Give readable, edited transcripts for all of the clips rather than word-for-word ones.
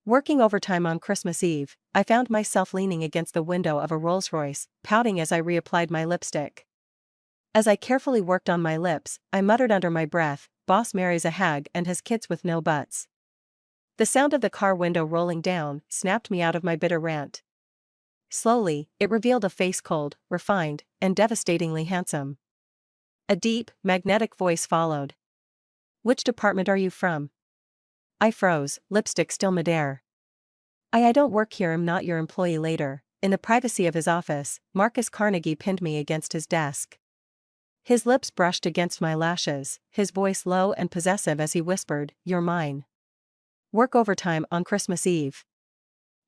Working overtime on Christmas Eve, I found myself leaning against the window of a Rolls-Royce, pouting as I reapplied my lipstick. As I carefully worked on my lips, I muttered under my breath, "Boss marries a hag and has kids with no butts." The sound of the car window rolling down snapped me out of my bitter rant. Slowly, it revealed a face cold, refined, and devastatingly handsome. A deep, magnetic voice followed. "Which department are you from?" I froze, lipstick still midair. I don't work here. I'm not your employee." Later, in the privacy of his office, Marcus Carnegie pinned me against his desk. His lips brushed against my lashes, his voice low and possessive as he whispered, "You're mine. Work overtime on Christmas Eve.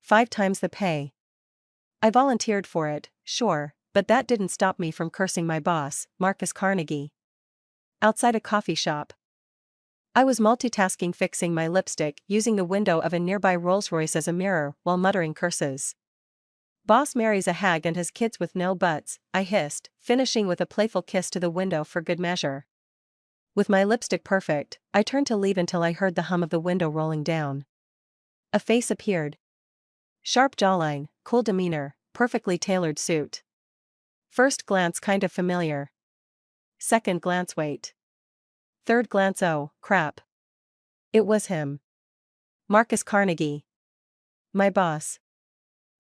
5 times the pay." I volunteered for it, sure, but that didn't stop me from cursing my boss, Marcus Carnegie. Outside a coffee shop, I was multitasking, fixing my lipstick, using the window of a nearby Rolls-Royce as a mirror while muttering curses. "Boss marries a hag and has kids with no butts," I hissed, finishing with a playful kiss to the window for good measure. With my lipstick perfect, I turned to leave until I heard the hum of the window rolling down. A face appeared. Sharp jawline, cool demeanor, perfectly tailored suit. First glance kind of familiar. Second glance wait. Third glance oh, crap. It was him. Marcus Carnegie. My boss.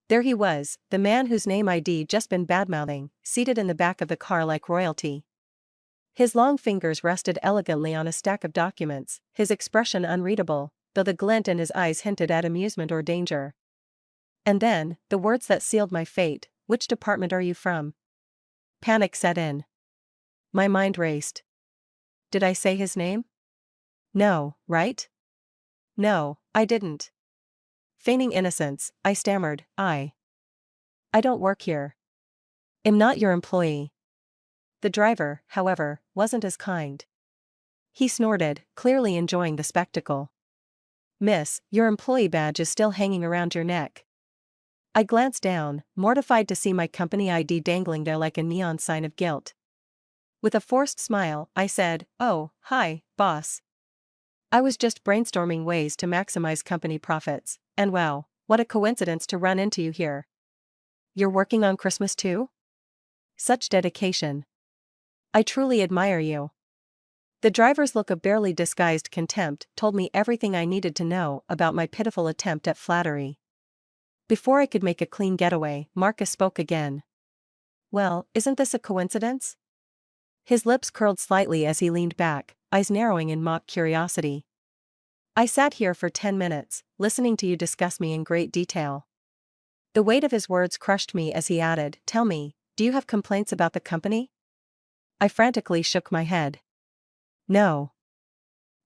There he was, the man whose name I'd just been badmouthing, seated in the back of the car like royalty. His long fingers rested elegantly on a stack of documents, his expression unreadable, though the glint in his eyes hinted at amusement or danger. And then, the words that sealed my fate, "Which department are you from?" Panic set in. My mind raced. Did I say his name? No, right? No, I didn't. Feigning innocence, I stammered, I don't work here. I'm not your employee." The driver, however, wasn't as kind. He snorted, clearly enjoying the spectacle. "Miss, your employee badge is still hanging around your neck." I glanced down, mortified to see my company ID dangling there like a neon sign of guilt. With a forced smile, I said, "Oh, hi, boss. I was just brainstorming ways to maximize company profits, and wow, what a coincidence to run into you here. You're working on Christmas too? Such dedication. I truly admire you." The driver's look of barely disguised contempt told me everything I needed to know about my pitiful attempt at flattery. Before I could make a clean getaway, Marcus spoke again. "Well, isn't this a coincidence?" His lips curled slightly as he leaned back, eyes narrowing in mock curiosity. "I sat here for 10 minutes, listening to you discuss me in great detail." The weight of his words crushed me as he added, "Tell me, do you have complaints about the company?" I frantically shook my head. "No.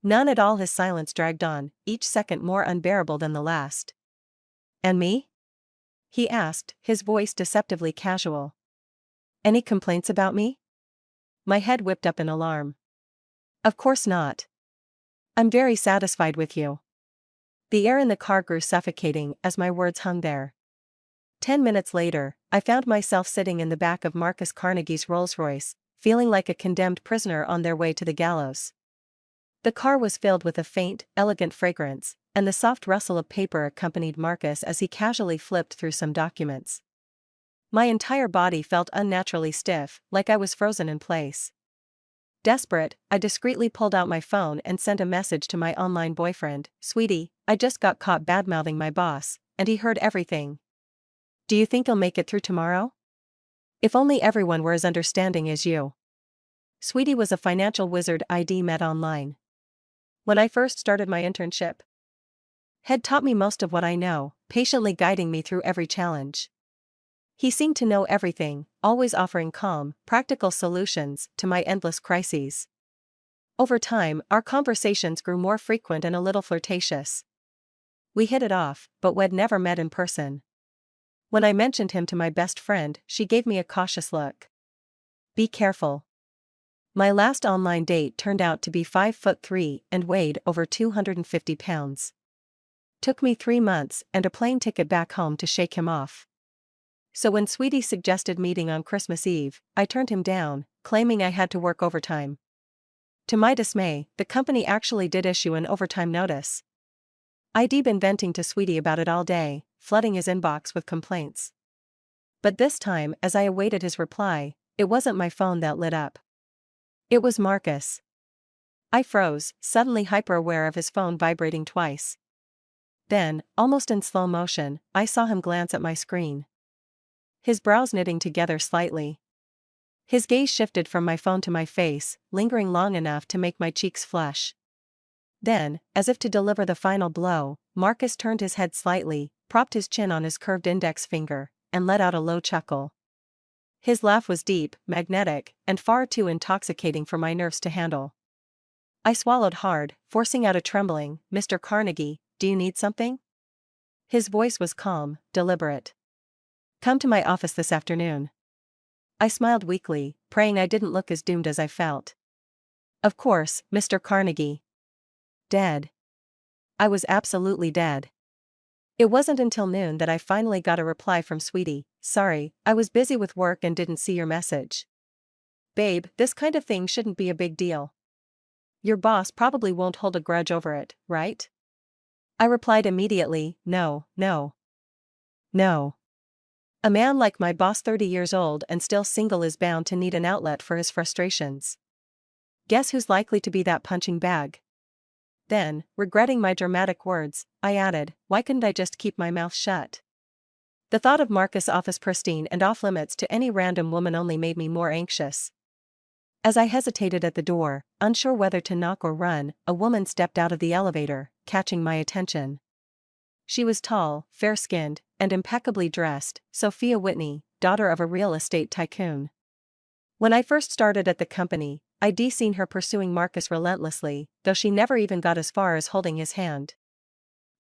None at all." His silence dragged on, each second more unbearable than the last. "And me?" he asked, his voice deceptively casual. "Any complaints about me?" My head whipped up in alarm. "Of course not. I'm very satisfied with you." The air in the car grew suffocating as my words hung there. 10 minutes later, I found myself sitting in the back of Marcus Carnegie's Rolls-Royce, feeling like a condemned prisoner on their way to the gallows. The car was filled with a faint, elegant fragrance, and the soft rustle of paper accompanied Marcus as he casually flipped through some documents. My entire body felt unnaturally stiff, like I was frozen in place. Desperate, I discreetly pulled out my phone and sent a message to my online boyfriend, "Sweetie, I just got caught badmouthing my boss, and he heard everything. Do you think I'll make it through tomorrow? If only everyone were as understanding as you." Sweetie was a financial wizard I'd met online. When I first started my internship, had taught me most of what I know, patiently guiding me through every challenge. He seemed to know everything, always offering calm, practical solutions to my endless crises. Over time, our conversations grew more frequent and a little flirtatious. We hit it off, but we'd never met in person. When I mentioned him to my best friend, she gave me a cautious look. "Be careful." My last online date turned out to be 5'3" and weighed over 250 pounds. Took me 3 months and a plane ticket back home to shake him off. So when Sweetie suggested meeting on Christmas Eve, I turned him down, claiming I had to work overtime. To my dismay, the company actually did issue an overtime notice. I'd been venting to Sweetie about it all day, flooding his inbox with complaints. But this time, as I awaited his reply, it wasn't my phone that lit up. It was Marcus. I froze, suddenly hyper-aware of his phone vibrating twice. Then, almost in slow motion, I saw him glance at my screen. His brows knitting together slightly. His gaze shifted from my phone to my face, lingering long enough to make my cheeks flush. Then, as if to deliver the final blow, Marcus turned his head slightly, propped his chin on his curved index finger, and let out a low chuckle. His laugh was deep, magnetic, and far too intoxicating for my nerves to handle. I swallowed hard, forcing out a trembling, "Mr. Carnegie, do you need something?" His voice was calm, deliberate. "Come to my office this afternoon." I smiled weakly, praying I didn't look as doomed as I felt. Of course, Mr. Carnegie. Dead. I was absolutely dead. It wasn't until noon that I finally got a reply from Sweetie. "Sorry, I was busy with work and didn't see your message. Babe, this kind of thing shouldn't be a big deal. Your boss probably won't hold a grudge over it, right?" I replied immediately, "No, no. No. A man like my boss, 30 years old and still single, is bound to need an outlet for his frustrations. Guess who's likely to be that punching bag?" Then, regretting my dramatic words, I added, "Why couldn't I just keep my mouth shut?" The thought of Marcus' office pristine and off limits to any random woman only made me more anxious. As I hesitated at the door, unsure whether to knock or run, a woman stepped out of the elevator, catching my attention. She was tall, fair-skinned, and impeccably dressed, Sophia Whitney, daughter of a real estate tycoon. When I first started at the company, I'd seen her pursuing Marcus relentlessly, though she never even got as far as holding his hand.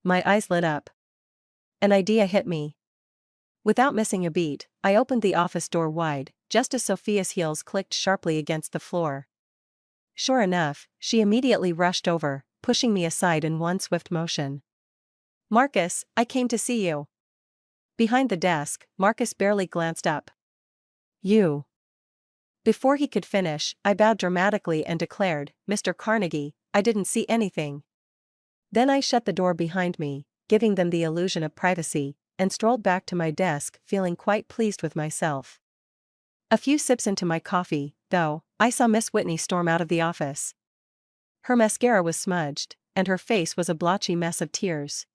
My eyes lit up. An idea hit me. Without missing a beat, I opened the office door wide, just as Sophia's heels clicked sharply against the floor. Sure enough, she immediately rushed over, pushing me aside in one swift motion. "Marcus, I came to see you." Behind the desk, Marcus barely glanced up. "You." Before he could finish, I bowed dramatically and declared, "Mr. Carnegie, I didn't see anything." Then I shut the door behind me, giving them the illusion of privacy, and strolled back to my desk feeling quite pleased with myself. A few sips into my coffee, though, I saw Miss Whitney storm out of the office. Her mascara was smudged, and her face was a blotchy mess of tears.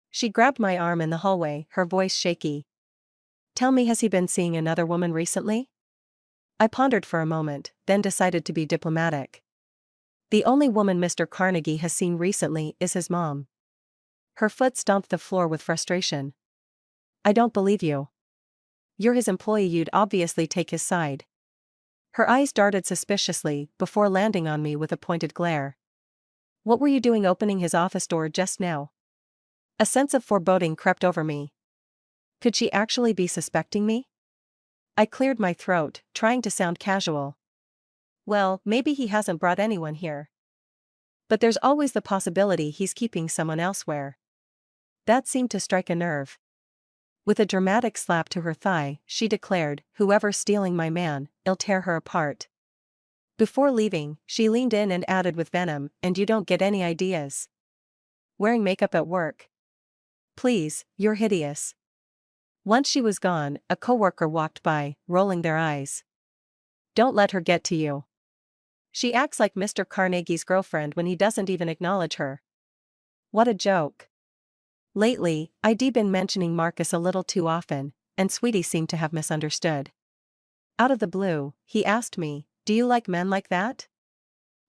She grabbed my arm in the hallway, her voice shaky. "Tell me, has he been seeing another woman recently?" I pondered for a moment, then decided to be diplomatic. "The only woman Mr. Carnegie has seen recently is his mom." Her foot stomped the floor with frustration. "I don't believe you. You're his employee, you'd obviously take his side." Her eyes darted suspiciously, before landing on me with a pointed glare. "What were you doing opening his office door just now?" A sense of foreboding crept over me. Could she actually be suspecting me? I cleared my throat, trying to sound casual. "Well, maybe he hasn't brought anyone here. But there's always the possibility he's keeping someone elsewhere." That seemed to strike a nerve. With a dramatic slap to her thigh, she declared, "Whoever's stealing my man, I'll tear her apart." Before leaving, she leaned in and added with venom, "And you don't get any ideas? Wearing makeup at work? Please, you're hideous." Once she was gone, a coworker walked by, rolling their eyes. "Don't let her get to you. She acts like Mr. Carnegie's girlfriend when he doesn't even acknowledge her." What a joke. Lately, I'd been mentioning Marcus a little too often, and Sweetie seemed to have misunderstood. Out of the blue, he asked me, "Do you like men like that?"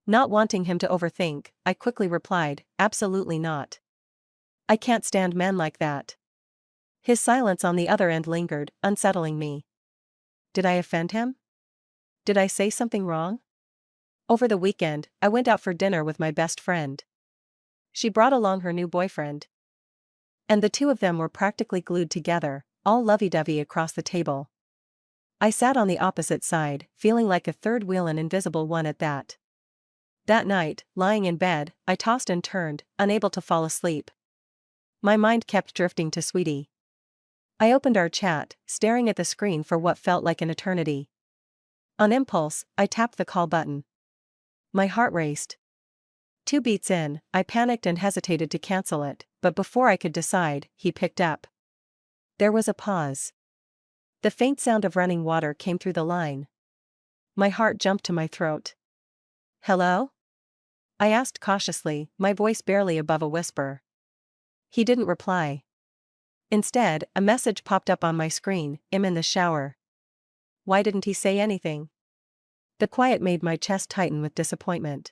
Not wanting him to overthink, I quickly replied, "Absolutely not. I can't stand men like that." His silence on the other end lingered, unsettling me. Did I offend him? Did I say something wrong? Over the weekend, I went out for dinner with my best friend. She brought along her new boyfriend. And the two of them were practically glued together, all lovey-dovey across the table. I sat on the opposite side, feeling like a third wheel, an invisible one at that. That night, lying in bed, I tossed and turned, unable to fall asleep. My mind kept drifting to Sweetie. I opened our chat, staring at the screen for what felt like an eternity. On impulse, I tapped the call button. My heart raced. 2 beats in, I panicked and hesitated to cancel it, but before I could decide, he picked up. There was a pause. The faint sound of running water came through the line. My heart jumped to my throat. "Hello?" I asked cautiously, my voice barely above a whisper. He didn't reply. Instead, a message popped up on my screen, "I'm in the shower." Why didn't he say anything? The quiet made my chest tighten with disappointment.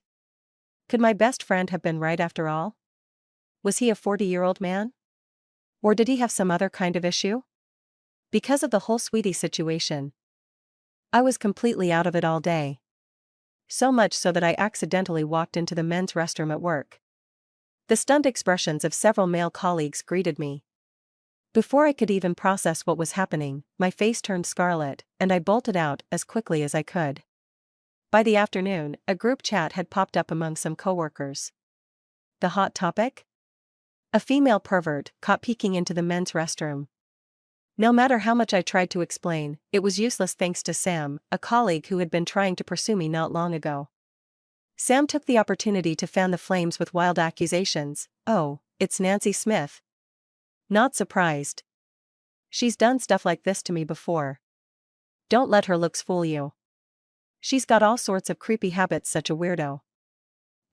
Could my best friend have been right after all? Was he a 40-year-old man? Or did he have some other kind of issue? Because of the whole sweetie situation, I was completely out of it all day. So much so that I accidentally walked into the men's restroom at work. The stunned expressions of several male colleagues greeted me. Before I could even process what was happening, my face turned scarlet, and I bolted out as quickly as I could. By the afternoon, a group chat had popped up among some coworkers. The hot topic? A female pervert caught peeking into the men's restroom. No matter how much I tried to explain, it was useless thanks to Sam, a colleague who had been trying to pursue me not long ago. Sam took the opportunity to fan the flames with wild accusations. "Oh, it's Nancy Smith. Not surprised. She's done stuff like this to me before. Don't let her looks fool you. She's got all sorts of creepy habits, such a weirdo.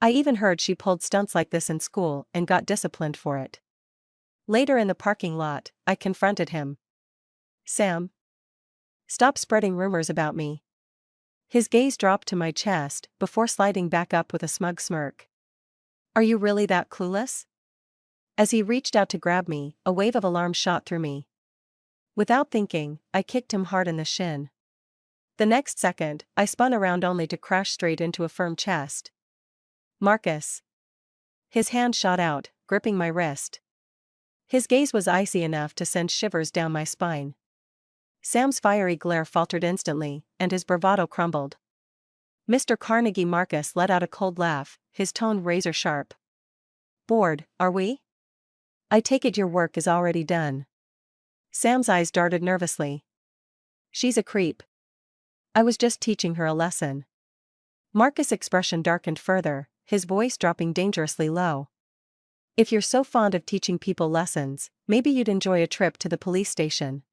I even heard she pulled stunts like this in school and got disciplined for it." Later in the parking lot, I confronted him. "Sam, stop spreading rumors about me." His gaze dropped to my chest before sliding back up with a smug smirk. "Are you really that clueless?" As he reached out to grab me, a wave of alarm shot through me. Without thinking, I kicked him hard in the shin. The next second, I spun around only to crash straight into a firm chest. "Marcus." His hand shot out, gripping my wrist. His gaze was icy enough to send shivers down my spine. Sam's fiery glare faltered instantly, and his bravado crumbled. Mr. Carnegie. Marcus let out a cold laugh, his tone razor sharp. "Bored, are we? I take it your work is already done." Sam's eyes darted nervously. "She's a creep. I was just teaching her a lesson." Marcus' expression darkened further, his voice dropping dangerously low. "If you're so fond of teaching people lessons, maybe you'd enjoy a trip to the police station."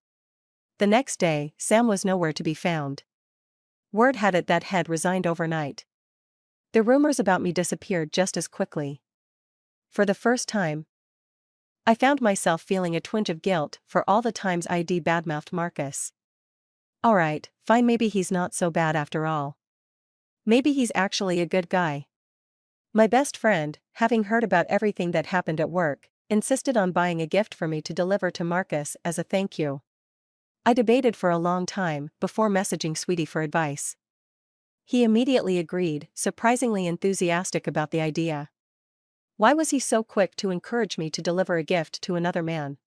The next day, Sam was nowhere to be found. Word had it that he'd resigned overnight. The rumors about me disappeared just as quickly. For the first time, I found myself feeling a twinge of guilt for all the times I'd badmouthed Marcus. Alright, fine, maybe he's not so bad after all. Maybe he's actually a good guy. My best friend, having heard about everything that happened at work, insisted on buying a gift for me to deliver to Marcus as a thank you. I debated for a long time before messaging Sweetie for advice. He immediately agreed, surprisingly enthusiastic about the idea. Why was he so quick to encourage me to deliver a gift to another man?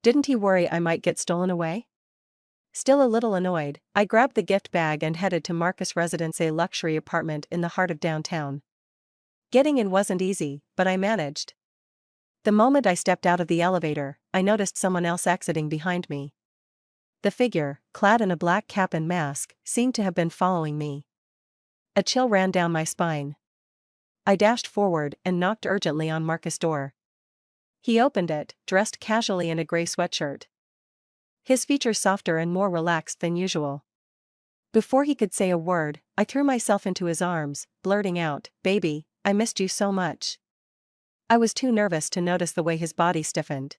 Didn't he worry I might get stolen away? Still a little annoyed, I grabbed the gift bag and headed to Marcus' residence, a luxury apartment in the heart of downtown. Getting in wasn't easy, but I managed. The moment I stepped out of the elevator, I noticed someone else exiting behind me. The figure, clad in a black cap and mask, seemed to have been following me. A chill ran down my spine. I dashed forward and knocked urgently on Marcus' door. He opened it, dressed casually in a gray sweatshirt. His features softer and more relaxed than usual. Before he could say a word, I threw myself into his arms, blurting out, "Baby, I missed you so much." I was too nervous to notice the way his body stiffened.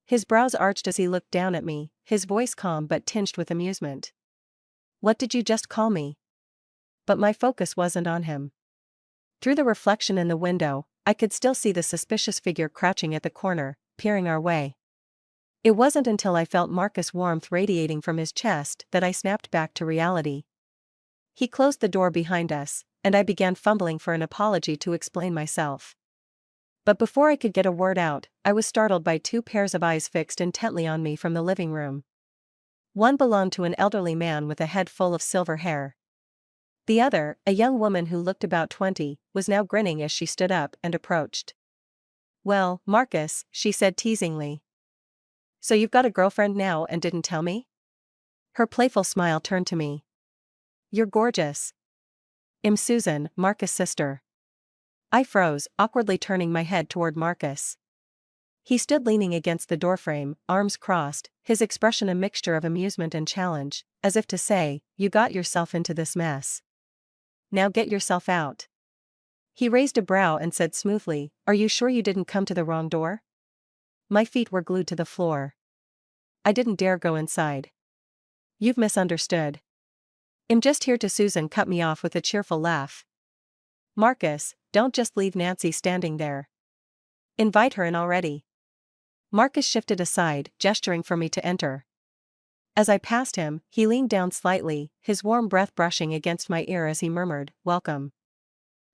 His brows arched as he looked down at me, his voice calm but tinged with amusement. "What did you just call me?" But my focus wasn't on him. Through the reflection in the window, I could still see the suspicious figure crouching at the corner, peering our way. It wasn't until I felt Marcus' warmth radiating from his chest that I snapped back to reality. He closed the door behind us, and I began fumbling for an apology to explain myself. But before I could get a word out, I was startled by 2 pairs of eyes fixed intently on me from the living room. One belonged to an elderly man with a head full of silver hair. The other, a young woman who looked about 20, was now grinning as she stood up and approached. "Well, Marcus," she said teasingly. "So you've got a girlfriend now and didn't tell me?" Her playful smile turned to me. "You're gorgeous." "I'm Susan, Marcus' sister." I froze, awkwardly turning my head toward Marcus. He stood leaning against the doorframe, arms crossed, his expression a mixture of amusement and challenge, as if to say, "You got yourself into this mess. Now get yourself out." He raised a brow and said smoothly, "Are you sure you didn't come to the wrong door?" My feet were glued to the floor. I didn't dare go inside. "You've misunderstood. I'm just here to..." Susan cut me off with a cheerful laugh. "Marcus, don't just leave Nancy standing there. Invite her in already." Marcus shifted aside, gesturing for me to enter. As I passed him, he leaned down slightly, his warm breath brushing against my ear as he murmured, "Welcome."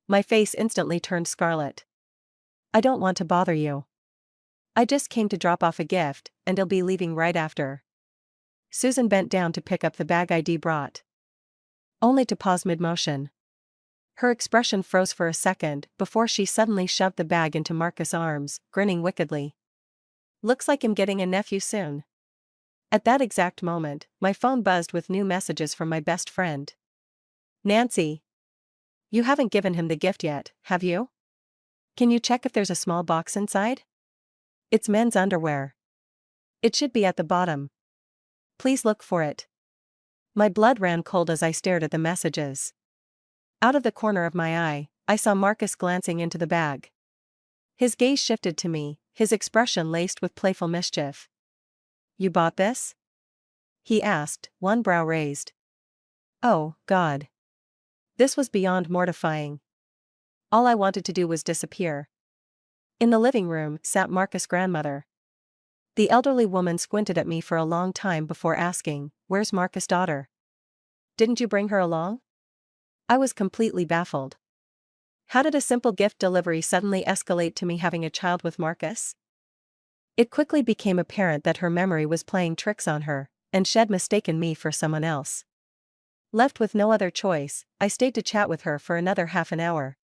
My face instantly turned scarlet. "I don't want to bother you. I just came to drop off a gift, and I'll be leaving right after." Susan bent down to pick up the bag I'd brought, only to pause mid-motion. Her expression froze for a second before she suddenly shoved the bag into Marcus' arms, grinning wickedly. "Looks like I'm getting a nephew soon." At that exact moment, my phone buzzed with new messages from my best friend. "Nancy, you haven't given him the gift yet, have you? Can you check if there's a small box inside? It's men's underwear. It should be at the bottom. Please look for it." My blood ran cold as I stared at the messages. Out of the corner of my eye, I saw Marcus glancing into the bag. His gaze shifted to me, his expression laced with playful mischief. "You bought this?" he asked, one brow raised. Oh, God. This was beyond mortifying. All I wanted to do was disappear. In the living room sat Marcus' grandmother. The elderly woman squinted at me for a long time before asking, "Where's Marcus' daughter? Didn't you bring her along?" I was completely baffled. How did a simple gift delivery suddenly escalate to me having a child with Marcus? It quickly became apparent that her memory was playing tricks on her, and she'd mistaken me for someone else. Left with no other choice, I stayed to chat with her for another half an hour.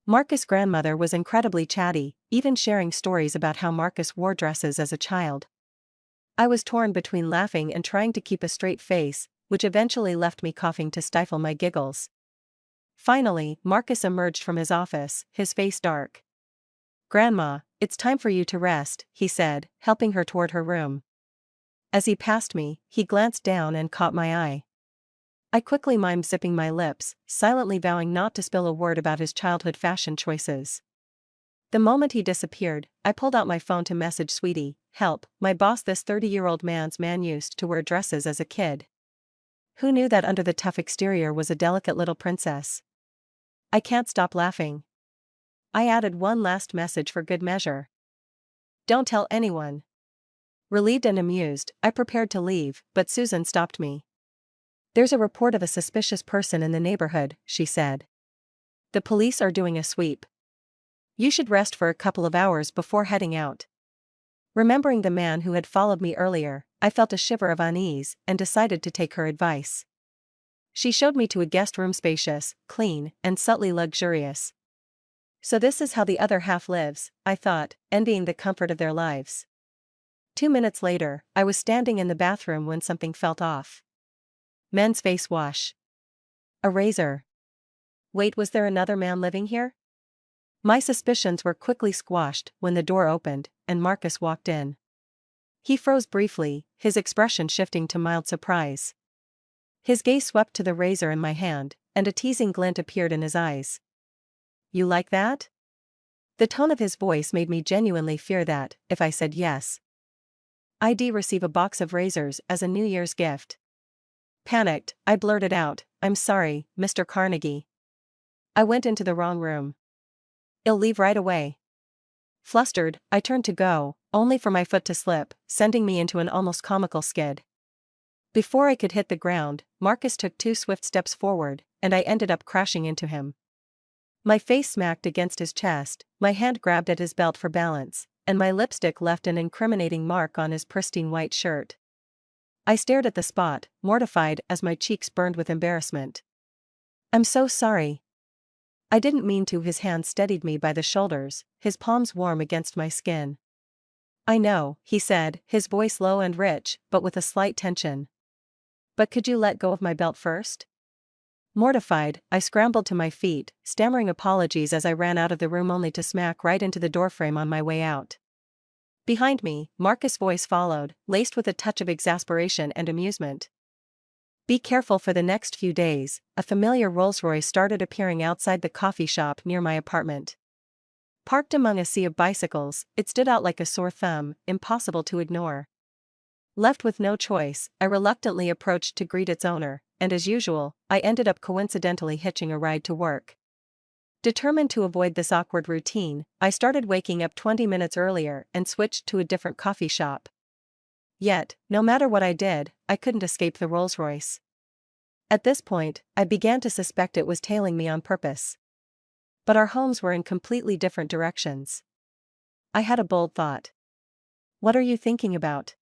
Marcus' grandmother was incredibly chatty, even sharing stories about how Marcus wore dresses as a child. I was torn between laughing and trying to keep a straight face, which eventually left me coughing to stifle my giggles. Finally, Marcus emerged from his office, his face dark. "Grandma, it's time for you to rest," he said, helping her toward her room. As he passed me, he glanced down and caught my eye. I quickly mimed zipping my lips, silently vowing not to spill a word about his childhood fashion choices. The moment he disappeared, I pulled out my phone to message Sweetie, "Help, my boss, this 30-year-old man used to wear dresses as a kid. Who knew that under the tough exterior was a delicate little princess?" I can't stop laughing. I added one last message for good measure. "Don't tell anyone." Relieved and amused, I prepared to leave, but Susan stopped me. "There's a report of a suspicious person in the neighborhood," she said. "The police are doing a sweep. You should rest for a couple of hours before heading out." Remembering the man who had followed me earlier, I felt a shiver of unease and decided to take her advice. She showed me to a guest room spacious, clean, and subtly luxurious. So this is how the other half lives, I thought, envying the comfort of their lives. 2 minutes later, I was standing in the bathroom when something felt off. Men's face wash. A razor. Wait, was there another man living here? My suspicions were quickly squashed when the door opened and Marcus walked in. He froze briefly, his expression shifting to mild surprise. His gaze swept to the razor in my hand, and a teasing glint appeared in his eyes. "You like that?" The tone of his voice made me genuinely fear that, if I said yes, I'd receive a box of razors as a New Year's gift. Panicked, I blurted out, "I'm sorry, Mr. Carnegie. I went into the wrong room. I'll leave right away." Flustered, I turned to go, only for my foot to slip, sending me into an almost comical skid. Before I could hit the ground, Marcus took 2 swift steps forward, and I ended up crashing into him. My face smacked against his chest, my hand grabbed at his belt for balance, and my lipstick left an incriminating mark on his pristine white shirt. I stared at the spot, mortified as my cheeks burned with embarrassment. "I'm so sorry. I didn't mean to." His hand steadied me by the shoulders, his palms warm against my skin. "I know," he said, his voice low and rich, but with a slight tension. "But could you let go of my belt first?" Mortified, I scrambled to my feet, stammering apologies as I ran out of the room only to smack right into the doorframe on my way out. Behind me, Marcus' voice followed, laced with a touch of exasperation and amusement. Be careful for the next few days. A familiar Rolls-Royce started appearing outside the coffee shop near my apartment. Parked among a sea of bicycles, it stood out like a sore thumb, impossible to ignore. Left with no choice, I reluctantly approached to greet its owner, and as usual, I ended up coincidentally hitching a ride to work. Determined to avoid this awkward routine, I started waking up 20 minutes earlier and switched to a different coffee shop. Yet, no matter what I did, I couldn't escape the Rolls-Royce. At this point, I began to suspect it was tailing me on purpose. But our homes were in completely different directions. I had a bold thought. What are you thinking about?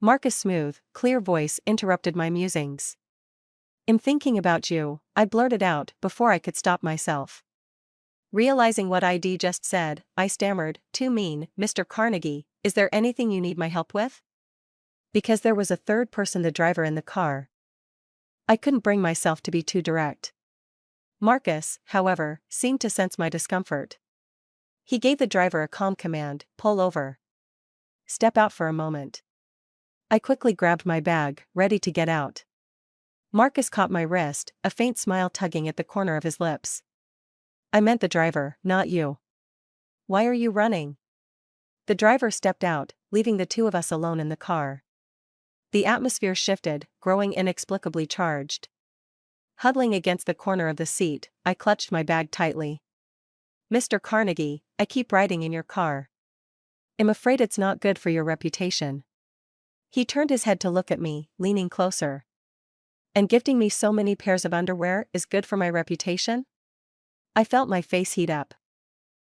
Marcus' smooth, clear voice interrupted my musings. I'm thinking about you, I blurted out before I could stop myself. Realizing what I'd just said, I stammered, "Too mean, Mr. Carnegie, is there anything you need my help with?" Because there was a third person, the driver in the car. I couldn't bring myself to be too direct. Marcus, however, seemed to sense my discomfort. He gave the driver a calm command, "Pull over. Step out for a moment." I quickly grabbed my bag, ready to get out. Marcus caught my wrist, a faint smile tugging at the corner of his lips. "I meant the driver, not you. Why are you running?" The driver stepped out, leaving the two of us alone in the car. The atmosphere shifted, growing inexplicably charged. Huddling against the corner of the seat, I clutched my bag tightly. "Mr. Carnegie, I keep riding in your car. I'm afraid it's not good for your reputation." He turned his head to look at me, leaning closer. "And gifting me so many pairs of underwear is good for my reputation?" I felt my face heat up.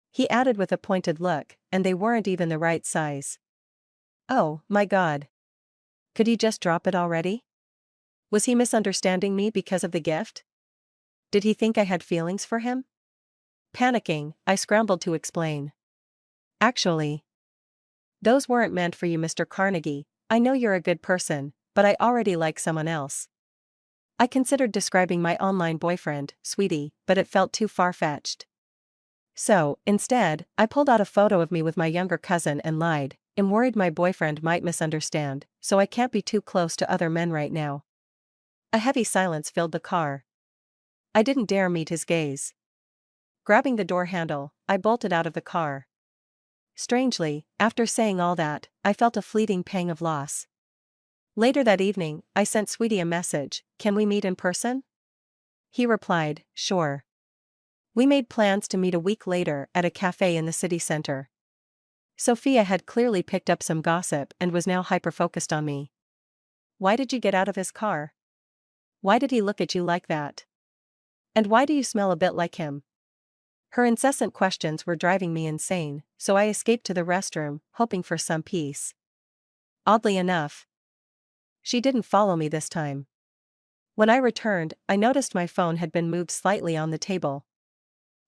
He added with a pointed look, "And they weren't even the right size." Oh, my God. Could he just drop it already? Was he misunderstanding me because of the gift? Did he think I had feelings for him? Panicking, I scrambled to explain. "Actually, those weren't meant for you, Mr. Carnegie. I know you're a good person, but I already like someone else." I considered describing my online boyfriend, Sweetie, but it felt too far-fetched. So, instead, I pulled out a photo of me with my younger cousin and lied. "I'm worried my boyfriend might misunderstand, so I can't be too close to other men right now." A heavy silence filled the car. I didn't dare meet his gaze. Grabbing the door handle, I bolted out of the car. Strangely, after saying all that, I felt a fleeting pang of loss. Later that evening, I sent Sweetie a message, "Can we meet in person?" He replied, "Sure." We made plans to meet a week later at a cafe in the city center. Sophia had clearly picked up some gossip and was now hyper-focused on me. "Why did you get out of his car? Why did he look at you like that? And why do you smell a bit like him?" Her incessant questions were driving me insane, so I escaped to the restroom, hoping for some peace. Oddly enough, she didn't follow me this time. When I returned, I noticed my phone had been moved slightly on the table.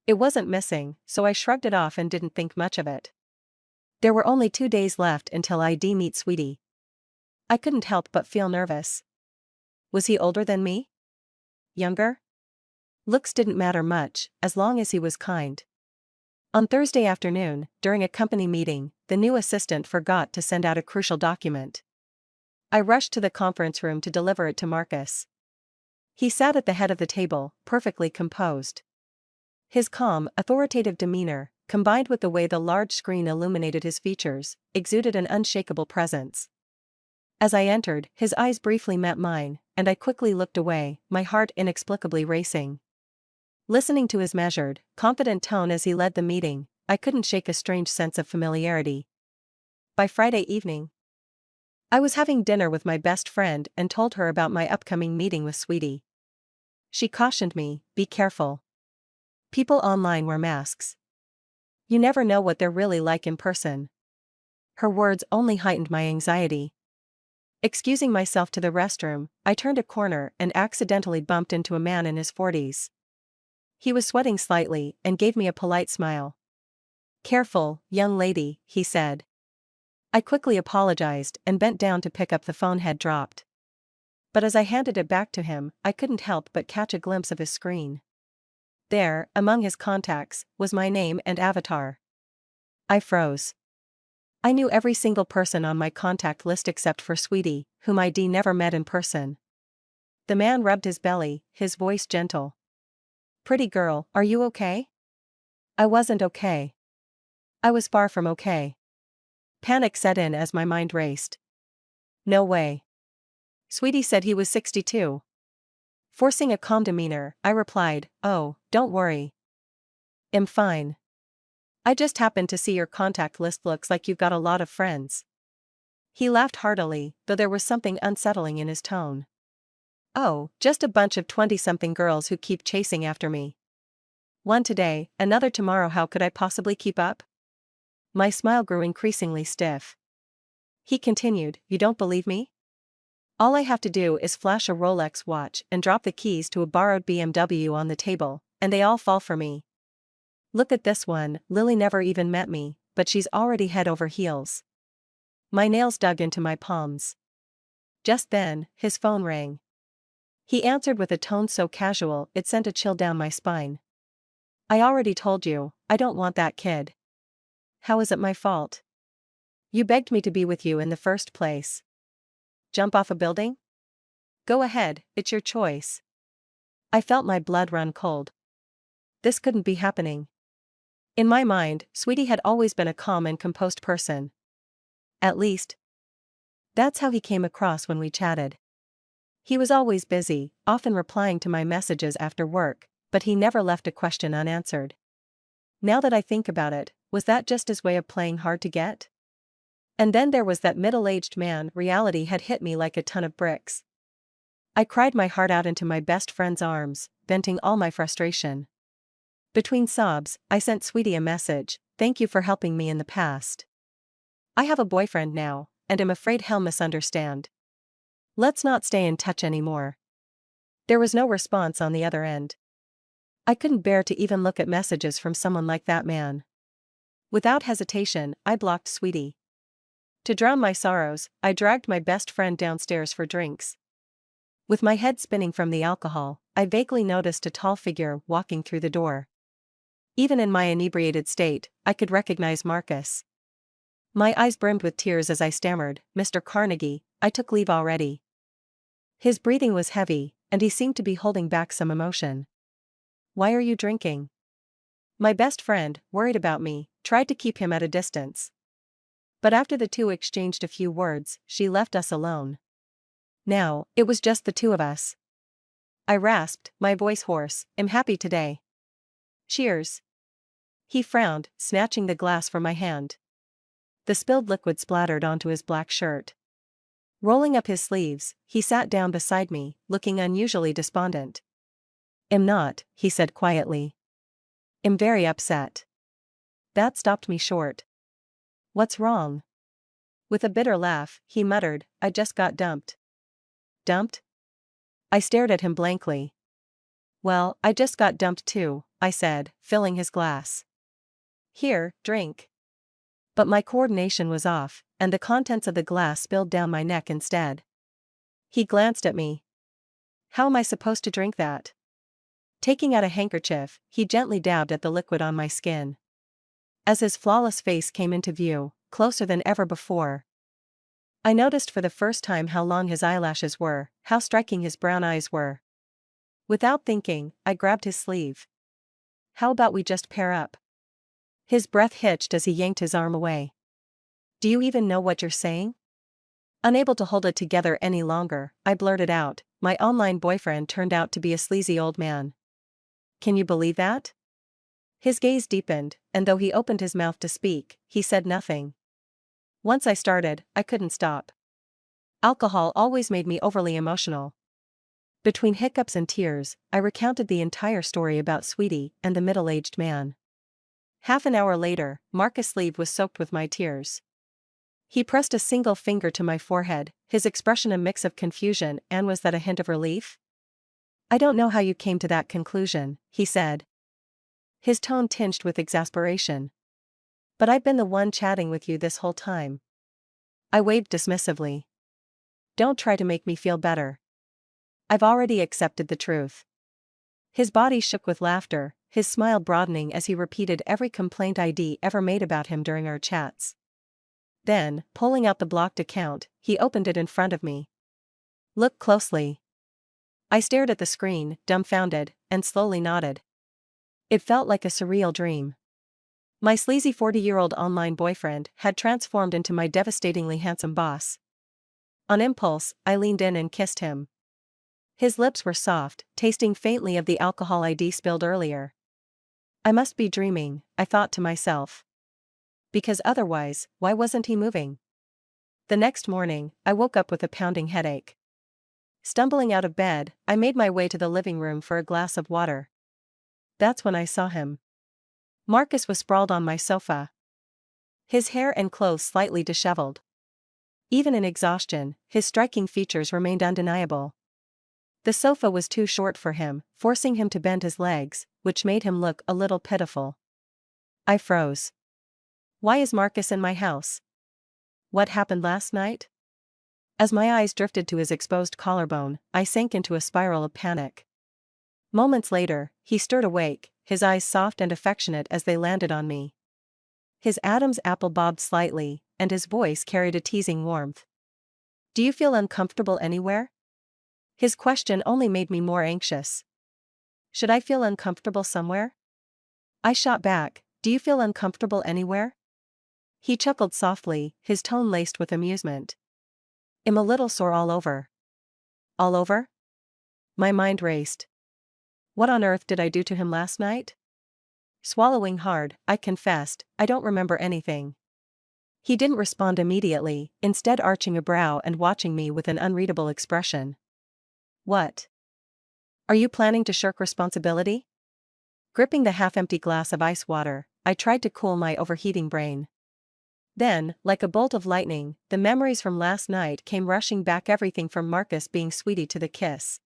It wasn't missing, so I shrugged it off and didn't think much of it. There were only 2 days left until I'd meet Sweetie. I couldn't help but feel nervous. Was he older than me? Younger? Looks didn't matter much, as long as he was kind. On Thursday afternoon, during a company meeting, the new assistant forgot to send out a crucial document. I rushed to the conference room to deliver it to Marcus. He sat at the head of the table, perfectly composed. His calm, authoritative demeanor, combined with the way the large screen illuminated his features, exuded an unshakable presence. As I entered, his eyes briefly met mine, and I quickly looked away, my heart inexplicably racing. Listening to his measured, confident tone as he led the meeting, I couldn't shake a strange sense of familiarity. By Friday evening, I was having dinner with my best friend and told her about my upcoming meeting with Sweetie. She cautioned me, "Be careful. People online wear masks. You never know what they're really like in person." Her words only heightened my anxiety. Excusing myself to the restroom, I turned a corner and accidentally bumped into a man in his 40s. He was sweating slightly and gave me a polite smile. "Careful, young lady," he said. I quickly apologized and bent down to pick up the phone had dropped. But as I handed it back to him, I couldn't help but catch a glimpse of his screen. There, among his contacts, was my name and avatar. I froze. I knew every single person on my contact list except for Sweetie, whom I'd never met in person. The man rubbed his belly, his voice gentle. "Pretty girl, are you okay?" I wasn't okay. I was far from okay. Panic set in as my mind raced. No way. Sweetie said he was 62. Forcing a calm demeanor, I replied, "Oh, don't worry. I'm fine. I just happened to see your contact list looks like you've got a lot of friends." He laughed heartily, though there was something unsettling in his tone. "Oh, just a bunch of 20-something girls who keep chasing after me. One today, another tomorrow. How could I possibly keep up?" My smile grew increasingly stiff. He continued, "You don't believe me? All I have to do is flash a Rolex watch and drop the keys to a borrowed BMW on the table, and they all fall for me. Look at this one. Lily never even met me, but she's already head over heels." My nails dug into my palms. Just then, his phone rang. He answered with a tone so casual it sent a chill down my spine. "I already told you, I don't want that kid." "How is it my fault? You begged me to be with you in the first place." "Jump off a building? Go ahead, it's your choice." I felt my blood run cold. This couldn't be happening. In my mind, Sweetie had always been a calm and composed person. At least, that's how he came across when we chatted. He was always busy, often replying to my messages after work, but he never left a question unanswered. Now that I think about it, was that just his way of playing hard to get? And then there was that middle-aged man. Reality had hit me like a ton of bricks. I cried my heart out into my best friend's arms, venting all my frustration. Between sobs, I sent Sweetie a message, "Thank you for helping me in the past. I have a boyfriend now, and am afraid he'll misunderstand. Let's not stay in touch anymore." There was no response on the other end. I couldn't bear to even look at messages from someone like that man. Without hesitation, I blocked Sweetie. To drown my sorrows, I dragged my best friend downstairs for drinks. With my head spinning from the alcohol, I vaguely noticed a tall figure walking through the door. Even in my inebriated state, I could recognize Marcus. My eyes brimmed with tears as I stammered, "Mr. Carnegie, I took leave already." His breathing was heavy, and he seemed to be holding back some emotion. "Why are you drinking?" My best friend, worried about me, tried to keep him at a distance. But after the two exchanged a few words, she left us alone. Now, it was just the two of us. I rasped, my voice hoarse, "I'm happy today. Cheers." He frowned, snatching the glass from my hand. The spilled liquid splattered onto his black shirt. Rolling up his sleeves, he sat down beside me, looking unusually despondent. "I'm not," he said quietly. "I'm very upset." That stopped me short. "What's wrong?" With a bitter laugh, he muttered, "I just got dumped." "Dumped?" I stared at him blankly. "Well, I just got dumped too," I said, filling his glass. "Here, drink." But my coordination was off, and the contents of the glass spilled down my neck instead. He glanced at me. "How am I supposed to drink that?" Taking out a handkerchief, he gently dabbed at the liquid on my skin. As his flawless face came into view, closer than ever before, I noticed for the first time how long his eyelashes were, how striking his brown eyes were. Without thinking, I grabbed his sleeve. "How about we just pair up?" His breath hitched as he yanked his arm away. "Do you even know what you're saying?" Unable to hold it together any longer, I blurted out, "My online boyfriend turned out to be a sleazy old man." "Can you believe that?" His gaze deepened, and though he opened his mouth to speak, he said nothing. Once I started, I couldn't stop. Alcohol always made me overly emotional. Between hiccups and tears, I recounted the entire story about Sweetie and the middle-aged man. Half an hour later, Marcus' sleeve was soaked with my tears. He pressed a single finger to my forehead, his expression a mix of confusion and was that a hint of relief? "I don't know how you came to that conclusion," he said. His tone tinged with exasperation. "But I've been the one chatting with you this whole time." I waved dismissively. "Don't try to make me feel better. I've already accepted the truth. His body shook with laughter, his smile broadening as he repeated every complaint I'd ever made about him during our chats. Then, pulling out the blocked account, he opened it in front of me. Look closely. I stared at the screen, dumbfounded, and slowly nodded. It felt like a surreal dream. My sleazy 40-year-old online boyfriend had transformed into my devastatingly handsome boss. On impulse, I leaned in and kissed him. His lips were soft, tasting faintly of the alcohol I'd spilled earlier. I must be dreaming, I thought to myself. Because otherwise, why wasn't he moving? The next morning, I woke up with a pounding headache. Stumbling out of bed, I made my way to the living room for a glass of water. That's when I saw him. Marcus was sprawled on my sofa. His hair and clothes slightly disheveled. Even in exhaustion, his striking features remained undeniable. The sofa was too short for him, forcing him to bend his legs, which made him look a little pitiful. I froze. Why is Marcus in my house? What happened last night? As my eyes drifted to his exposed collarbone, I sank into a spiral of panic. Moments later, he stirred awake, his eyes soft and affectionate as they landed on me. His Adam's apple bobbed slightly, and his voice carried a teasing warmth. Do you feel uncomfortable anywhere? His question only made me more anxious. Should I feel uncomfortable somewhere? I shot back, do you feel uncomfortable anywhere? He chuckled softly, his tone laced with amusement. I'm a little sore all over. All over? My mind raced. What on earth did I do to him last night? Swallowing hard, I confessed, I don't remember anything. He didn't respond immediately, instead arching a brow and watching me with an unreadable expression. What? Are you planning to shirk responsibility? Gripping the half-empty glass of ice water, I tried to cool my overheating brain. Then, like a bolt of lightning, the memories from last night came rushing back, everything from Marcus being sweetie to the kiss.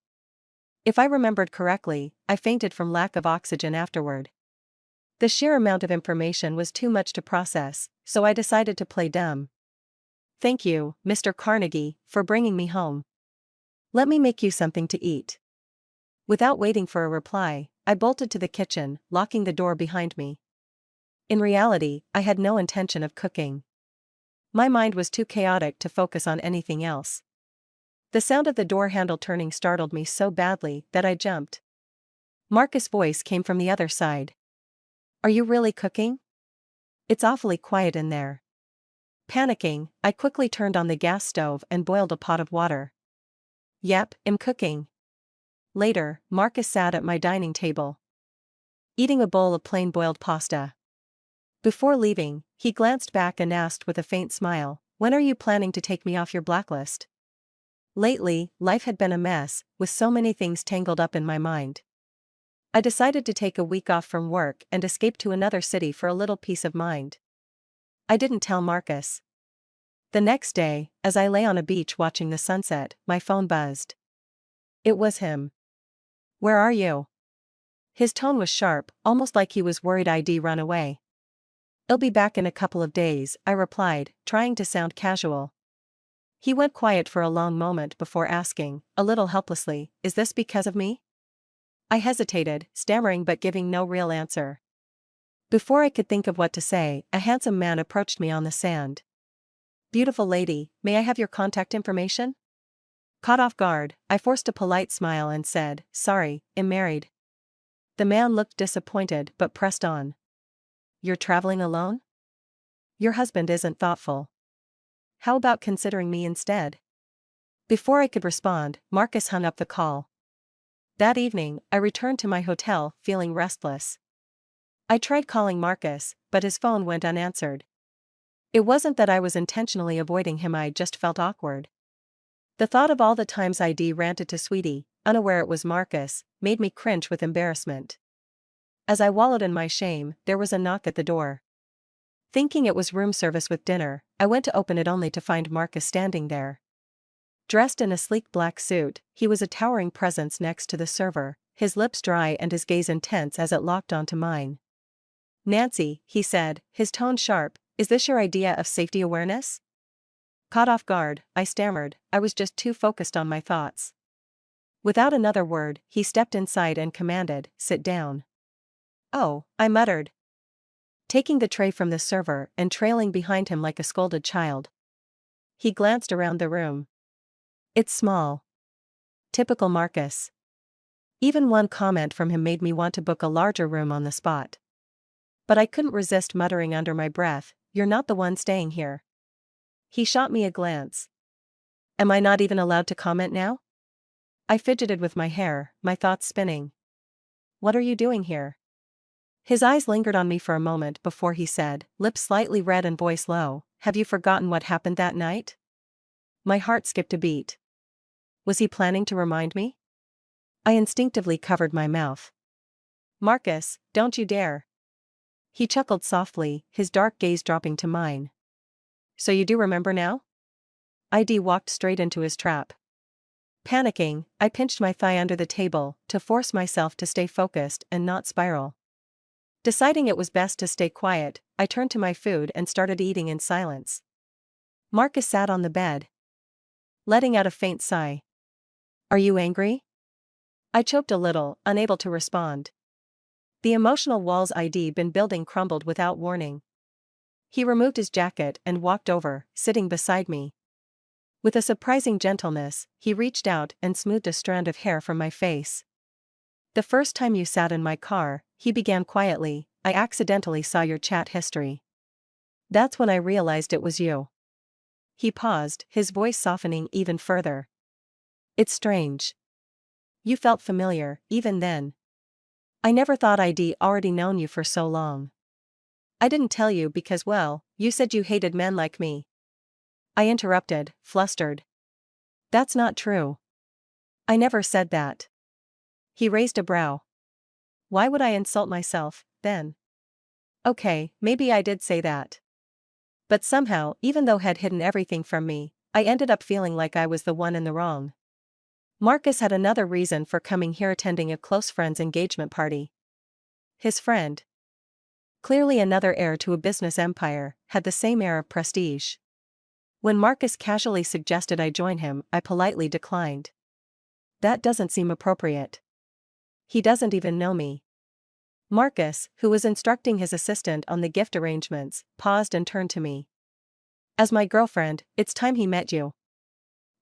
If I remembered correctly, I fainted from lack of oxygen afterward. The sheer amount of information was too much to process, so I decided to play dumb. Thank you, Mr. Carnegie, for bringing me home. Let me make you something to eat. Without waiting for a reply, I bolted to the kitchen, locking the door behind me. In reality, I had no intention of cooking. My mind was too chaotic to focus on anything else. The sound of the door handle turning startled me so badly that I jumped. Marcus' voice came from the other side. Are you really cooking? It's awfully quiet in there. Panicking, I quickly turned on the gas stove and boiled a pot of water. Yep, I'm cooking. Later, Marcus sat at my dining table, eating a bowl of plain boiled pasta. Before leaving, he glanced back and asked with a faint smile, when are you planning to take me off your blacklist? Lately, life had been a mess, with so many things tangled up in my mind. I decided to take a week off from work and escape to another city for a little peace of mind. I didn't tell Marcus. The next day, as I lay on a beach watching the sunset, my phone buzzed. It was him. Where are you? His tone was sharp, almost like he was worried I'd run away. I'll be back in a couple of days, I replied, trying to sound casual. He went quiet for a long moment before asking, a little helplessly, is this because of me? I hesitated, stammering but giving no real answer. Before I could think of what to say, a handsome man approached me on the sand. Beautiful lady, may I have your contact information? Caught off guard, I forced a polite smile and said, sorry, I'm married. The man looked disappointed but pressed on. You're traveling alone? Your husband isn't thoughtful. How about considering me instead? Before I could respond, Marcus hung up the call. That evening, I returned to my hotel, feeling restless. I tried calling Marcus, but his phone went unanswered. It wasn't that I was intentionally avoiding him, I just felt awkward. The thought of all the times I'd ranted to Sweetie, unaware it was Marcus, made me cringe with embarrassment. As I wallowed in my shame, there was a knock at the door. Thinking it was room service with dinner, I went to open it only to find Marcus standing there. Dressed in a sleek black suit, he was a towering presence next to the server, his lips dry and his gaze intense as it locked onto mine. Nancy, he said, his tone sharp, is this your idea of safety awareness? Caught off guard, I stammered, I was just too focused on my thoughts. Without another word, he stepped inside and commanded, "Sit down." "Oh," I muttered, taking the tray from the server and trailing behind him like a scolded child. He glanced around the room. "It's small." Typical Marcus. Even one comment from him made me want to book a larger room on the spot. But I couldn't resist muttering under my breath, "You're not the one staying here." He shot me a glance. Am I not even allowed to comment now? I fidgeted with my hair, my thoughts spinning. "What are you doing here?" His eyes lingered on me for a moment before he said, lips slightly red and voice low, "Have you forgotten what happened that night?" My heart skipped a beat. Was he planning to remind me? I instinctively covered my mouth. "Marcus, don't you dare." He chuckled softly, his dark gaze dropping to mine. "So you do remember now?" ID walked straight into his trap. Panicking, I pinched my thigh under the table to force myself to stay focused and not spiral. Deciding it was best to stay quiet, I turned to my food and started eating in silence. Marcus sat on the bed, letting out a faint sigh. "Are you angry?" I choked a little, unable to respond. The emotional walls I'd been building crumbled without warning. He removed his jacket and walked over, sitting beside me. With a surprising gentleness, he reached out and smoothed a strand of hair from my face. "The first time you sat in my car," he began quietly, "I accidentally saw your chat history. That's when I realized it was you." He paused, his voice softening even further. "It's strange. You felt familiar, even then. I never thought I'd already known you for so long. I didn't tell you because, well, you said you hated men like me." I interrupted, flustered. "That's not true. I never said that." He raised a brow. "Why would I insult myself, then?" Okay, maybe I did say that. But somehow, even though had hidden everything from me, I ended up feeling like I was the one in the wrong. Marcus had another reason for coming here, attending a close friend's engagement party. His friend, clearly another heir to a business empire, had the same air of prestige. When Marcus casually suggested I join him, I politely declined. That doesn't seem appropriate. He doesn't even know me. Marcus, who was instructing his assistant on the gift arrangements, paused and turned to me. "As my girlfriend, it's time he met you."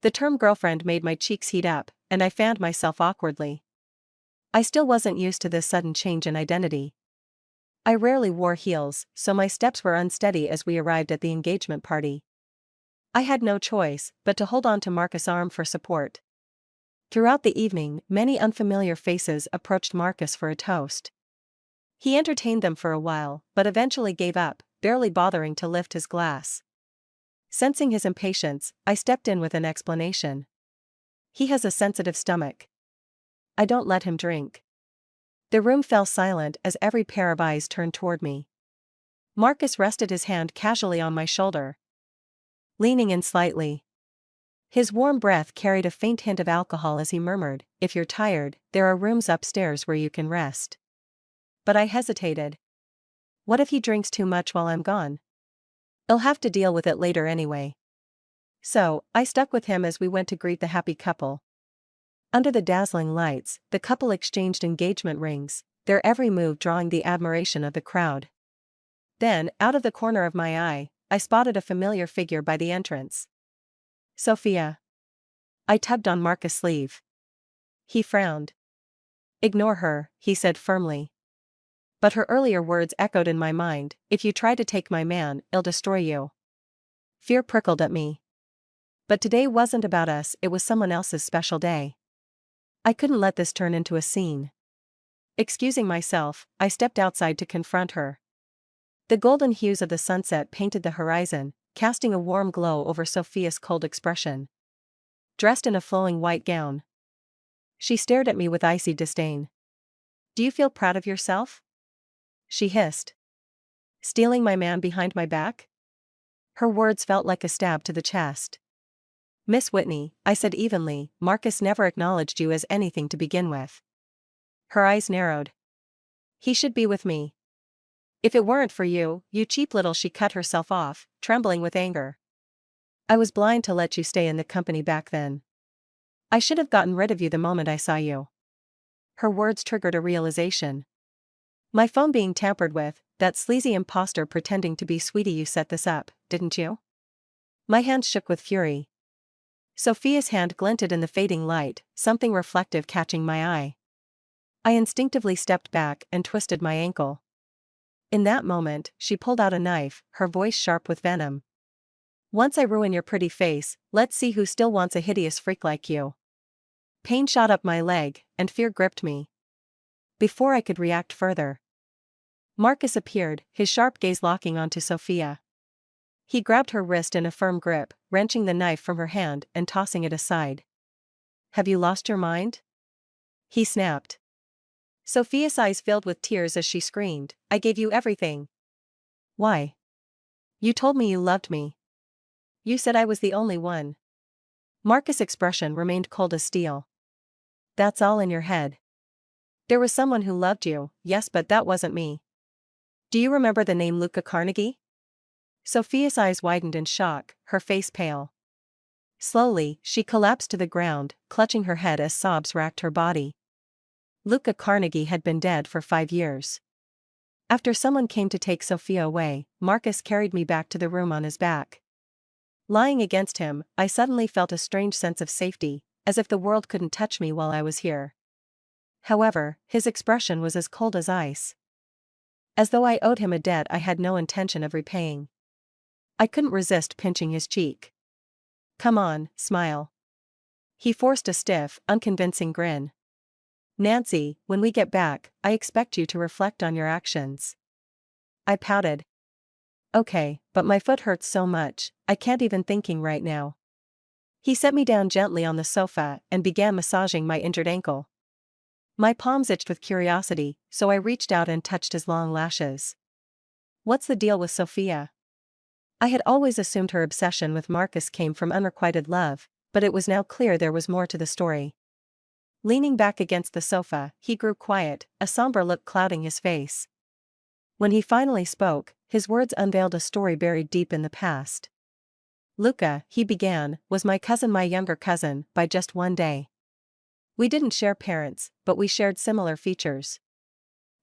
The term girlfriend made my cheeks heat up, and I fanned myself awkwardly. I still wasn't used to this sudden change in identity. I rarely wore heels, so my steps were unsteady as we arrived at the engagement party. I had no choice but to hold on to Marcus' arm for support. Throughout the evening, many unfamiliar faces approached Marcus for a toast. He entertained them for a while, but eventually gave up, barely bothering to lift his glass. Sensing his impatience, I stepped in with an explanation. "He has a sensitive stomach. I don't let him drink." The room fell silent as every pair of eyes turned toward me. Marcus rested his hand casually on my shoulder, leaning in slightly. His warm breath carried a faint hint of alcohol as he murmured, "If you're tired, there are rooms upstairs where you can rest." But I hesitated. What if he drinks too much while I'm gone? I'll have to deal with it later anyway. So, I stuck with him as we went to greet the happy couple. Under the dazzling lights, the couple exchanged engagement rings, their every move drawing the admiration of the crowd. Then, out of the corner of my eye, I spotted a familiar figure by the entrance. "Sophia." I tugged on Marcus' sleeve. He frowned. "Ignore her," he said firmly. But her earlier words echoed in my mind, "If you try to take my man, I'll destroy you." Fear prickled at me. But today wasn't about us, it was someone else's special day. I couldn't let this turn into a scene. Excusing myself, I stepped outside to confront her. The golden hues of the sunset painted the horizon, casting a warm glow over Sophia's cold expression. Dressed in a flowing white gown, she stared at me with icy disdain. "Do you feel proud of yourself?" she hissed. "Stealing my man behind my back?" Her words felt like a stab to the chest. "Miss Whitney," I said evenly, "Marcus never acknowledged you as anything to begin with." Her eyes narrowed. "He should be with me. If it weren't for you, you cheap little—" She cut herself off, trembling with anger. "I was blind to let you stay in the company back then." I should have gotten rid of you the moment I saw you. Her words triggered a realization. My phone being tampered with, that sleazy imposter pretending to be Sweetie, you set this up, didn't you? My hands shook with fury. Sophia's hand glinted in the fading light, something reflective catching my eye. I instinctively stepped back and twisted my ankle. In that moment, she pulled out a knife, her voice sharp with venom. Once I ruin your pretty face, let's see who still wants a hideous freak like you. Pain shot up my leg, and fear gripped me. Before I could react further, Marcus appeared, his sharp gaze locking onto Sophia. He grabbed her wrist in a firm grip, wrenching the knife from her hand and tossing it aside. Have you lost your mind? He snapped. Sophia's eyes filled with tears as she screamed, I gave you everything. Why? You told me you loved me. You said I was the only one. Marcus' expression remained cold as steel. That's all in your head. There was someone who loved you, yes, but that wasn't me. Do you remember the name Luca Carnegie? Sophia's eyes widened in shock, her face pale. Slowly, she collapsed to the ground, clutching her head as sobs racked her body. Luca Carnegie had been dead for 5 years. After someone came to take Sophia away, Marcus carried me back to the room on his back. Lying against him, I suddenly felt a strange sense of safety, as if the world couldn't touch me while I was here. However, his expression was as cold as ice. As though I owed him a debt I had no intention of repaying. I couldn't resist pinching his cheek. Come on, smile. He forced a stiff, unconvincing grin. Nancy, when we get back, I expect you to reflect on your actions. I pouted. Okay, but my foot hurts so much, I can't even thinking right now. He set me down gently on the sofa and began massaging my injured ankle. My palms itched with curiosity, so I reached out and touched his long lashes. What's the deal with Sophia? I had always assumed her obsession with Marcus came from unrequited love, but it was now clear there was more to the story. Leaning back against the sofa, he grew quiet, a somber look clouding his face. When he finally spoke, his words unveiled a story buried deep in the past. Luca, he began, was my younger cousin, by just 1 day. We didn't share parents, but we shared similar features.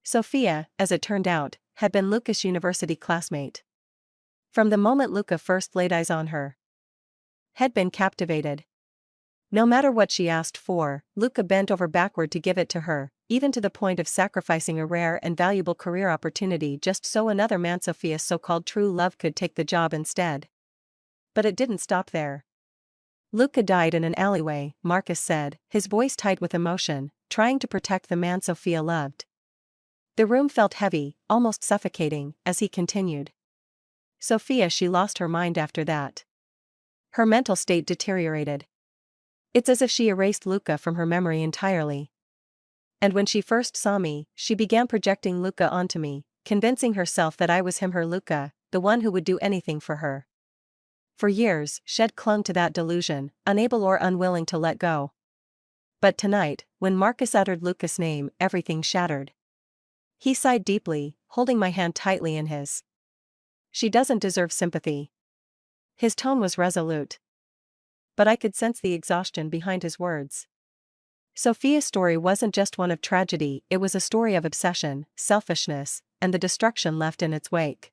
Sophia, as it turned out, had been Luca's university classmate. From the moment Luca first laid eyes on her, had been captivated. No matter what she asked for, Luca bent over backward to give it to her, even to the point of sacrificing a rare and valuable career opportunity just so another man Sophia's so-called true love could take the job instead. But it didn't stop there. Luca died in an alleyway, Marcus said, his voice tight with emotion, trying to protect the man Sophia loved. The room felt heavy, almost suffocating, as he continued. Sophia, she lost her mind after that. Her mental state deteriorated. It's as if she erased Luca from her memory entirely. And when she first saw me, she began projecting Luca onto me, convincing herself that I was him, her Luca, the one who would do anything for her. For years, Shed clung to that delusion, unable or unwilling to let go. But tonight, when Marcus uttered Luca's name, everything shattered. He sighed deeply, holding my hand tightly in his. She doesn't deserve sympathy. His tone was resolute. But I could sense the exhaustion behind his words. Sophia's story wasn't just one of tragedy, it was a story of obsession, selfishness, and the destruction left in its wake.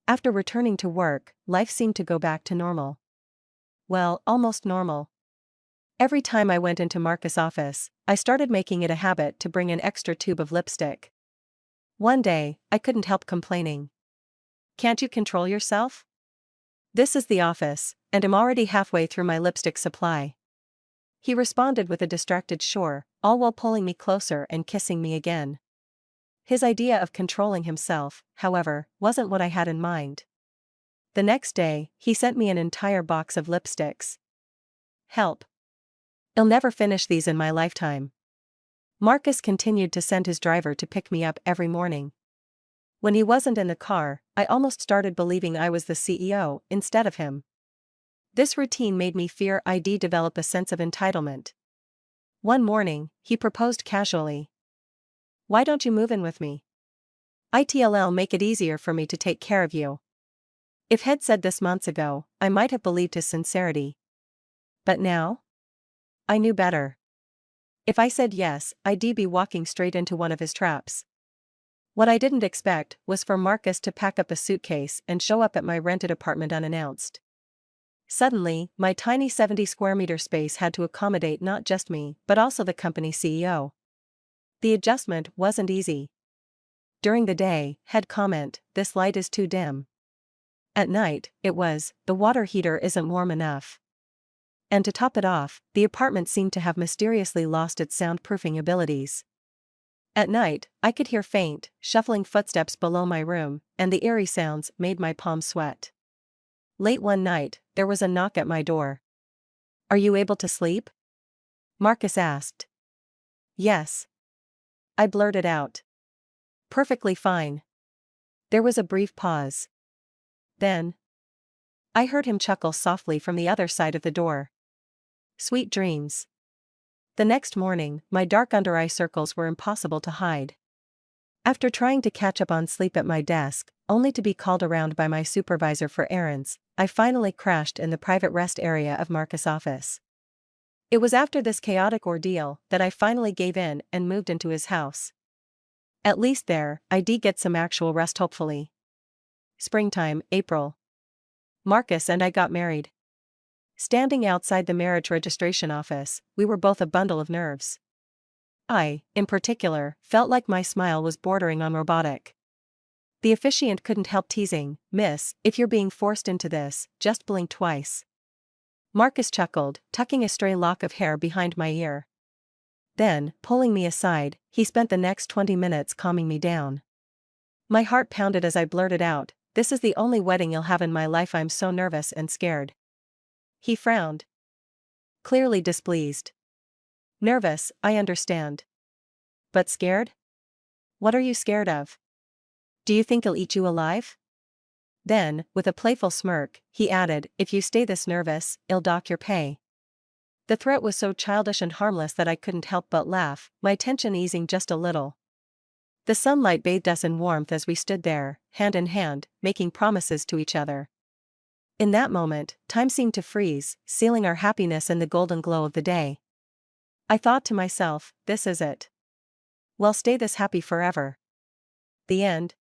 After returning to work, life seemed to go back to normal. Well, almost normal. Every time I went into Marcus' office, I started making it a habit to bring an extra tube of lipstick. One day, I couldn't help complaining. Can't you control yourself? This is the office, and I'm already halfway through my lipstick supply. He responded with a distracted sure, all while pulling me closer and kissing me again. His idea of controlling himself, however, wasn't what I had in mind. The next day, he sent me an entire box of lipsticks. Help. I'll never finish these in my lifetime. Marcus continued to send his driver to pick me up every morning. When he wasn't in the car, I almost started believing I was the CEO instead of him. This routine made me fear I'd develop a sense of entitlement. One morning, he proposed casually. Why don't you move in with me? It'll make it easier for me to take care of you. If he'd said this months ago, I might have believed his sincerity. But now? I knew better. If I said yes, I'd be walking straight into one of his traps. What I didn't expect was for Marcus to pack up a suitcase and show up at my rented apartment unannounced. Suddenly, my tiny 70 square meter space had to accommodate not just me, but also the company CEO. The adjustment wasn't easy. During the day, he'd comment, "This light is too dim." At night, it was, "The water heater isn't warm enough." And to top it off, the apartment seemed to have mysteriously lost its soundproofing abilities. At night, I could hear faint, shuffling footsteps below my room, and the eerie sounds made my palms sweat. Late one night, there was a knock at my door. "Are you able to sleep?" Marcus asked. "Yes." I blurted out. "Perfectly fine." There was a brief pause. Then, I heard him chuckle softly from the other side of the door. "Sweet dreams." The next morning, my dark under-eye circles were impossible to hide. After trying to catch up on sleep at my desk, only to be called around by my supervisor for errands, I finally crashed in the private rest area of Marcus' office. It was after this chaotic ordeal that I finally gave in and moved into his house. At least there, I'd get some actual rest hopefully. Springtime, April. Marcus and I got married. Standing outside the marriage registration office, we were both a bundle of nerves. I, in particular, felt like my smile was bordering on robotic. The officiant couldn't help teasing, "Miss, if you're being forced into this, just blink twice." Marcus chuckled, tucking a stray lock of hair behind my ear. Then, pulling me aside, he spent the next 20 minutes calming me down. My heart pounded as I blurted out, "This is the only wedding you'll have in my life. I'm so nervous and scared." He frowned. Clearly displeased. "Nervous, I understand. But scared? What are you scared of? Do you think he'll eat you alive?" Then, with a playful smirk, he added, "If you stay this nervous, I'll dock your pay." The threat was so childish and harmless that I couldn't help but laugh, my tension easing just a little. The sunlight bathed us in warmth as we stood there, hand in hand, making promises to each other. In that moment, time seemed to freeze, sealing our happiness in the golden glow of the day. I thought to myself, this is it. We'll stay this happy forever. The end.